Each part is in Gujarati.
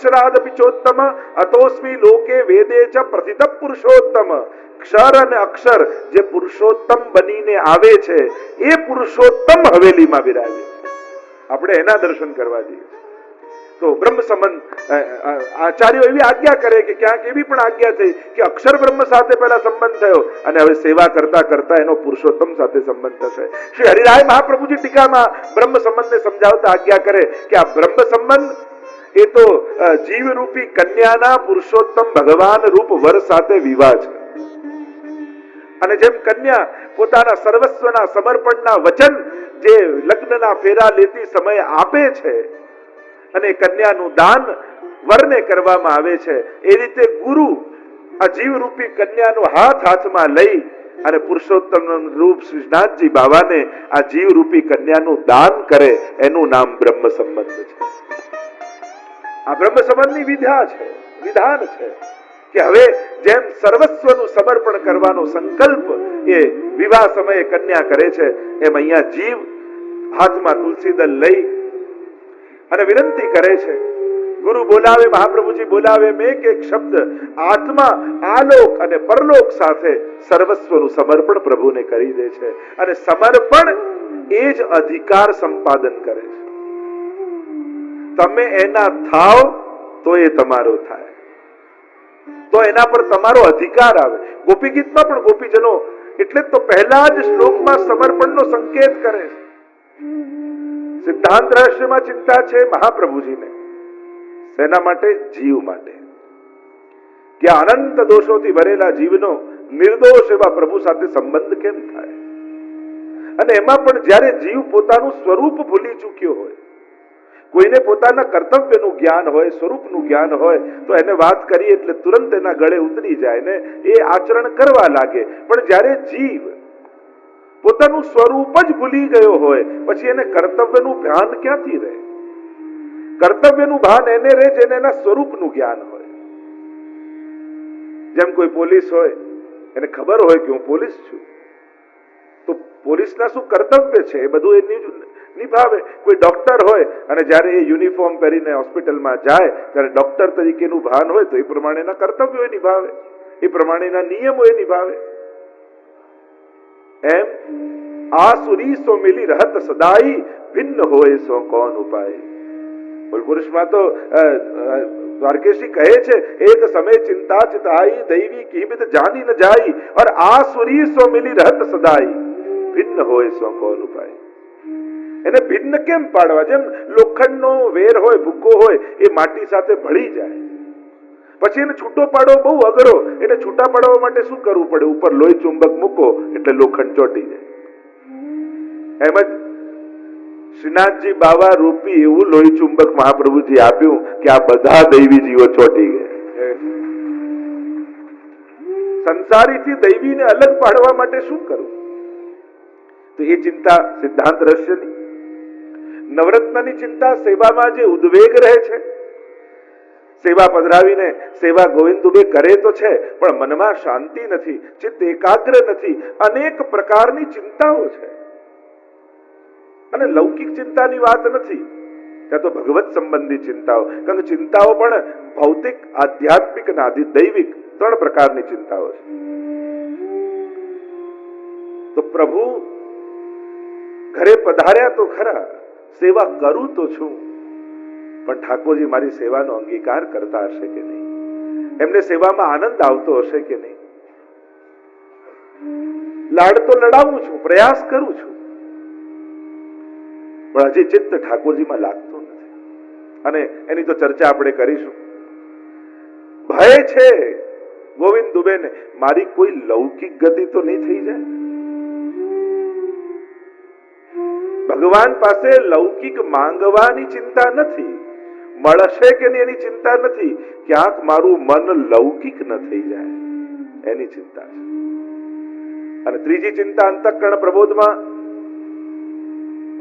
ક્ષરાદપિ ચોત્તમ અતોસ્મિ લોકે વેદે ચ પ્રથિત પુરુષોત્તમ. ક્ષર અને અક્ષર જે પુરુષોત્તમ બનીને આવે છે એ પુરુષોત્તમ હવેલીમાં બિરાજે છે. આપણે એના દર્શન કરવા જઈએ. તો બ્રહ્મ સંબંધ આચાર્યો એવી આજ્ઞા કરે કે ક્યાંક એવી પણ આજ્ઞા થઈ કે અક્ષર બ્રહ્મ સાથે પહેલા સંબંધ થયો અને હવે સેવા કરતા કરતા એનો પુરુષોત્તમ સાથે સંબંધ થશે. શ્રી હરિરાય મહાપ્રભુજી ટીકામાં બ્રહ્મ સંબંધને સમજાવતા આજ્ઞા કરે કે આ બ્રહ્મ સંબંધ એ તો જીવરૂપી કન્યાના પુરુષોત્તમ ભગવાન રૂપ વર સાથે વિવાહ છે. અને જેમ કન્યા પોતાના સર્વસ્વના સમર્પણના વચન જે લગ્નના ફેરા લેતી સમયે આપે છે અને કન્યાનું દાન વરને કરવામાં આવે છે, એ રીતે ગુરુ આ જીવરૂપી કન્યાનો હાથમાં લઈ અને પુરુષોત્તમ રૂપ શ્રીનાથજી બાવાને આ જીવરૂપી કન્યાનું દાન કરે, એનું નામ બ્રહ્મ સંબંધ છે. આ બ્રહ્મ સંબંધની વિધાન છે કે હવે જેમ સર્વસ્વનું સમર્પણ કરવાનો સંકલ્પ એ વિવાહ સમયે કન્યા કરે છે, એમ અહીંયા જીવ હાથમાં તુલસીદળ લઈ અને વિનંતી કરે છે. ગુરુ બોલાવે, મહાપ્રભુજી બોલાવે, મેં એક શબ્દ આત્મા આલોક અને પરલોક સાથે સર્વસ્વનું સમર્પણ પ્રભુને કરી દે છે અને સમર્પણ એ જ અધિકાર સંપાદન કરે છે. તમે એના થાવ તો એ તમારો થાય, તો એના પર તમારો અધિકાર આવે. ગોપી ગીતમાં પણ ગોપીજનો એટલે તો પહેલા જ શ્લોકમાં સમર્પણનો સંકેત કરે છે. સિદ્ધાંત રહસ્યમાં ચિંતા છે મહાપ્રભુજીને, શેના માટે? જીવ માટે. કે અનંત દોષોથી ભરેલા જીવનો નિર્દોષ એવા પ્રભુ સાથે સંબંધ કેમ થાય? અને એમાં પણ જ્યારે જીવ પોતાનું સ્વરૂપ ભૂલી ચૂક્યો હોય, કોઈને પોતાના કર્તવ્યનું જ્ઞાન હોય, સ્વરૂપનું જ્ઞાન હોય, તો એને વાત કરીએ એટલે તુરંત એના ગળે ઉતરી જાય ને એ આચરણ કરવા લાગે. પણ જ્યારે જીવ પોતાનું સ્વરૂપ જ ભૂલી ગયો હોય પછી એને કર્તવ્યનું ભાન ક્યાંથી રહે? કર્તવ્યનું ભાન એને રહે જેને એના સ્વરૂપનું જ્ઞાન હોય. જેમ કોઈ પોલીસ હોય, એને ખબર હોય કે હું પોલીસ છું, તો પોલીસના શું કર્તવ્ય છે એ બધું એ નિભાવે. કોઈ ડોક્ટર હોય અને જ્યારે એ યુનિફોર્મ પહેરીને હોસ્પિટલમાં જાય ત્યારે ડોક્ટર તરીકેનું ભાન હોય તો એ પ્રમાણેના કર્તવ્યો એ નિભાવે, એ પ્રમાણેના નિયમો એ નિભાવે. એમ આસુરી સો મિલી રહત સદાઈ, ભિન્ન હોય સો કોણ ઉપાય. પુરુષમાં તો દ્વારકેશી કહે છે, એક સમય ચિંતા ચિતાઈ દૈવી કિબિત જાની ન જાઈ, और આસુરી સો મિલી રહત સદાઈ, ભિન્ન હોય સો કોણ ઉપાય. એને ભિન્ન કેમ પાડવા? જેમ લોખંડનો વેર હોય, ભૂકો હોય, એ માટી સાથે ભળી જાય, પછી એને છૂટો પાડવો બહુ અઘરો. એને છૂટા પાડવા માટે શું કરવું પડે? ઉપર લોહી ચુંબક મૂકો એટલે લોખંડ ચોટી જાય. એમ જ શ્રીનાથજી બાવા રૂપી એવું લોહી ચુંબક મહાપ્રભુજી આપ્યું કે આ બધા દૈવી જીવો ચોટી ગયા. સંસારીથી દૈવીને અલગ પાડવા માટે શું કરવું? તો એ ચિંતા સિદ્ધાંત રહસ્યની. નવરત્નની ચિંતા સેવામાં જે ઉદ્વેગ રહે છે, સેવા પધરાવીને સેવા ગોવિંદ દુબે કરે તો છે પણ મનમાં શાંતિ નથી, ચિત્ત એકાગ્ર નથી, અનેક પ્રકારની ચિંતાઓ છે. અને લૌકિક ચિંતાની વાત નથી, ત્યાં તો ભગવત સંબંધી ચિંતાઓ. કારણ કે ચિંતાઓ પણ ભૌતિક, આધ્યાત્મિક અને આધિદૈવિક ત્રણ પ્રકારની ચિંતાઓ છે. તો પ્રભુ ઘરે પધાર્યા તો ખરા, સેવા કરું તો છું, પણ ઠાકોરજી મારી સેવાનો અંગીકાર કરતા હશે કે નહીં? એમને સેવામાં આનંદ આવતો હશે કે નહીં? લાડ તો લડાવું છું, પ્રયાસ કરું છું, પણ હજી ચિત્ત ઠાકોરજીમાં લાગતું નથી. અને એની તો ચર્ચા આપણે કરીશું. ભય છે ગોવિંદ દુબેને, મારી કોઈ લૌકિક ગતિ તો નહીં થઈ જાય. ભગવાન પાસે લૌકિક માંગવાની ચિંતા નથી, મળશે કે નહીં એની ચિંતા નથી, ક્યાંક મારું મન લૌકિક ન થઈ જાય એની ચિંતા છે. અને ત્રીજી ચિંતા અંતઃકરણ પ્રબોધમાં,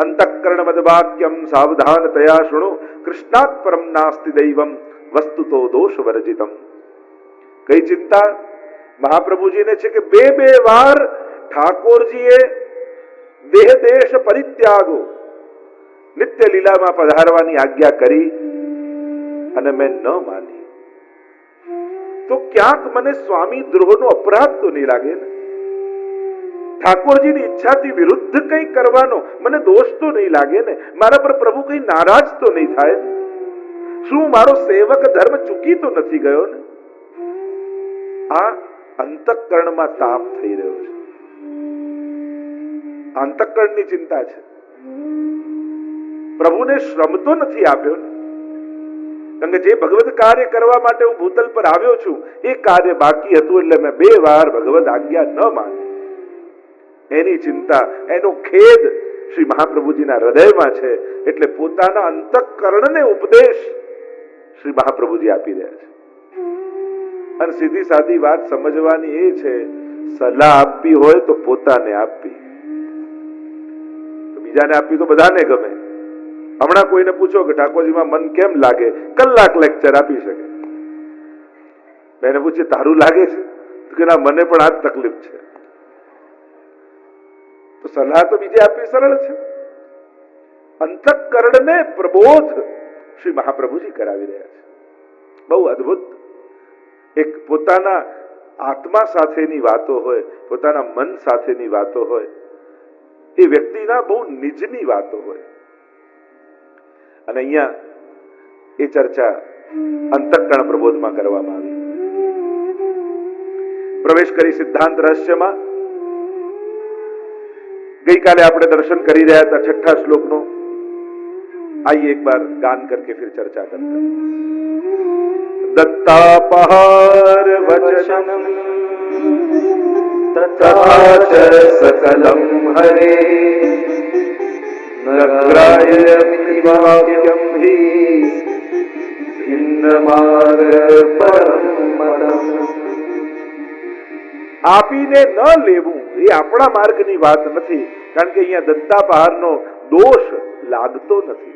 અંતઃકરણ મદવાક્યમ સાવધાન તયા શૃણુ, કૃષ્ણાત પરમ નાસ્તિ દૈવમ વસ્તુતો દોષ વર્જિતમ. કઈ ચિંતા? મહાપ્રભુજીને છે કે બે વાર ઠાકોરજીએ દેહ દેશ પરિત્યાગો નિત્ય લીલામાં પધારવાની આજ્ઞા કરી, અને મેં ન માની, તો ક્યાંક મને સ્વામી દ્રોહનો અપરાધ તો નહીં લાગે ને? ઠાકોરજીની ઈચ્છાથી વિરુદ્ધ કંઈ કરવાનો મને દોષ તો નહીં લાગે ને? મારા પર પ્રભુ કંઈ નારાજ તો નહીં થાય ને? શું મારો સેવક ધર્મ ચૂકી તો નથી ગયો ને? આ અંતઃકરણમાં તાપ થઈ રહ્યો છે, અંતઃકરણની ચિંતા છે. પ્રભુને શ્રમ તો નથી આપ્યો ને, કારણ કે જે ભગવત કાર્ય કરવા માટે હું ભૂતલ પર આવ્યો છું એ કાર્ય બાકી હતું, એટલે મેં 2 વાર ભગવત આજ્ઞા ન માની. એની ચિંતા, એનો ખેદ શ્રી મહાપ્રભુજીના હૃદયમાં છે. એટલે પોતાના અંતઃકરણને ઉપદેશ શ્રી મહાપ્રભુજી આપી રહ્યા છે. અને સીધી સાદી વાત સમજવાની એ છે, સલાહ આપવી હોય તો પોતાને આપવી, બીજાને આપવી તો બધાને ગમે. હમણાં કોઈને પૂછો કે ઠાકોરજીમાં મન કેમ લાગે, કલાક લેક્ચર આપી શકે. મેં પૂછ્યું તારું લાગે છે? તો કે ના, મને પણ આ જ તકલીફ છે. તો સલાહ તો બીજે આપવી સરળ છે. અંતઃકરણને પ્રબોધ શ્રી મહાપ્રભુજી કરાવી રહ્યા છે. બહુ અદ્ભુત. એક પોતાના આત્મા સાથેની વાતો હોય, પોતાના મન સાથેની વાતો હોય, એ વ્યક્તિના બહુ નિજની વાતો હોય. અને અહીંયા એ ચર્ચા અંતઃકરણ પ્રબોધમાં કરવામાં આવી. પ્રવેશ કરી સિદ્ધાંત રહસ્યમાં. ગઈકાલે આપણે દર્શન કરી રહ્યા હતા 6ठा શ્લોકનો. आइए एक बार गान करके फिर चर्चा करते हैं. दत्तापहार वचनम तथा च सकलम हरे नग्राह्यमिति वाक्यम हि भिन्नमार्ग परमतम. આપીને ન લેવું એ આપણા માર્ગની વાત નથી, કારણ કે અહીંયા દત્તાપહારનો દોષ લાગતો નથી,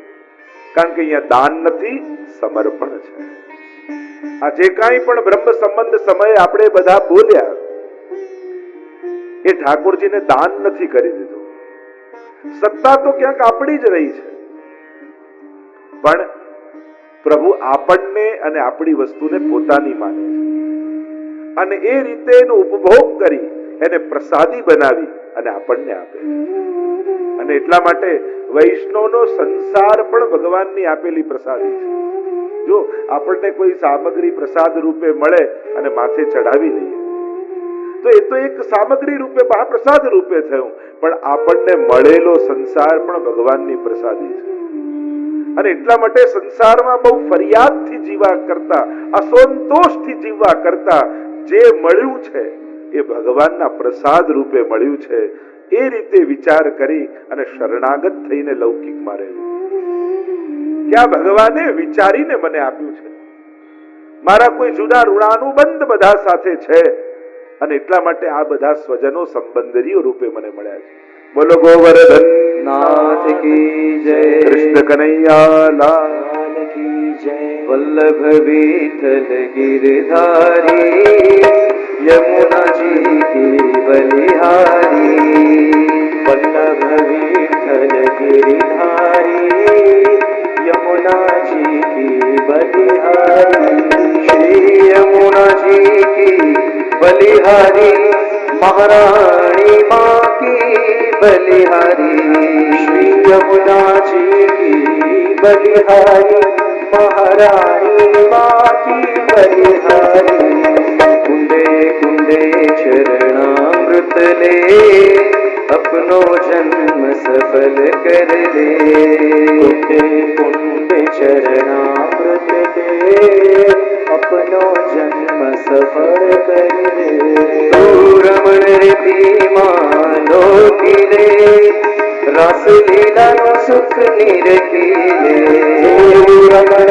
કારણ કે અહીંયા દાન નથી, સમર્પણ છે. આ જે કાંઈ પણ બ્રહ્મ સંબંધ સમયે આપણે બધા બોલ્યા એ ઠાકોરજીને દાન નથી કરી દીધું. સત્તા તો ક્યાંક આપણી જ રહી છે, પણ પ્રભુ આપણને અને આપણી વસ્તુને પોતાની માને છે, અને એ રીતે એનો ઉપભોગ કરી એને પ્રસાદી બનાવી અને આપણને આપે છે. અને એટલા માટે વૈષ્ણવનો સંસાર પણ ભગવાનની આપેલી પ્રસાદી છે. જો આપણને કોઈ સામગ્રી પ્રસાદ રૂપે મળે અને માથે ચડાવી લઈએ તો એ તો એક સામગ્રી રૂપે મહાપ્રસાદ રૂપે થયું, પણ આપણને મળેલો સંસાર પણ ભગવાનની પ્રસાદી છે. અને એટલા માટે સંસારમાં બહુ ફરિયાદથી જીવા કરતા, અસંતોષથી જીવવા કરતા જે મળ્યું છે એ ભગવાનના પ્રસાદ રૂપે મળ્યું છે, એ રીતે વિચાર કરી અને શરણાગત થઈને લૌકિકમાં રહેવું. ક્યાં ભગવાને વિચારીને મને આપ્યું છે. મારા કોઈ જૂના ઋણાનુબંધ બધા સાથે છે, અને એટલા માટે આ બધા સ્વજનો સંબંધીઓ રૂપે મને મળ્યા છે. બોલો ગોવર્ધન નાથ કી જય, કૃષ્ણ કનૈયા લાલ કી જય. વલ્લભ વિઠ્ઠલ ગિરધારી यमुना जी की बलिहारी. वल्लभ विठ्ठल गिरिधारी यमुना जी की बलिहारी. श्री यमुना जी की बलिहारी महारानी माँ की बलिहारी. श्री यमुना जी की बलिहारी महारानी माँ की बलिहारी. कुंडे कुंडे चरणामृत ले अपनो जन्म सफल कर ले. कुंडे कुंडे चरणामृत ले अपनो जन्म सफल कर ले. तू रमण रीति मानो पीले रास लीला नो सुख निरखीले. रमण